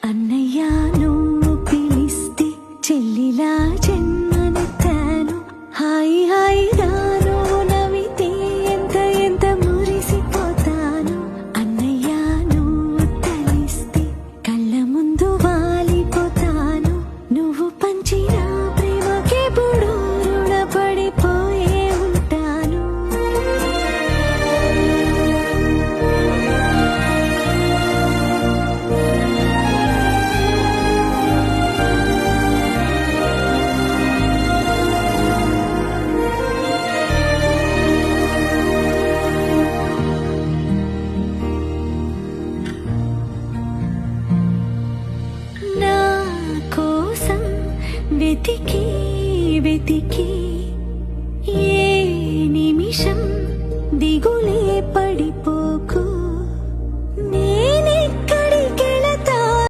అన్నయ్యా నువ్వు పిలిస్తే చెల్లిలా జన్మనెత్తాను. హాయి హాయిగా నువ్వు నవ్వితే ఎంత ఎంత మురిసిపోతాను. అన్నయ్యా నువ్వు తలిస్తే కళ్ళ ముందు వాలిపోతాను. నువ్వు పంచిన ప్రేమకెప్పుడు రుణపడిపోయే ఉంటాను. నా కోసం వెతికి వెతికి ఏ నిమిషం దిగులే పడిపో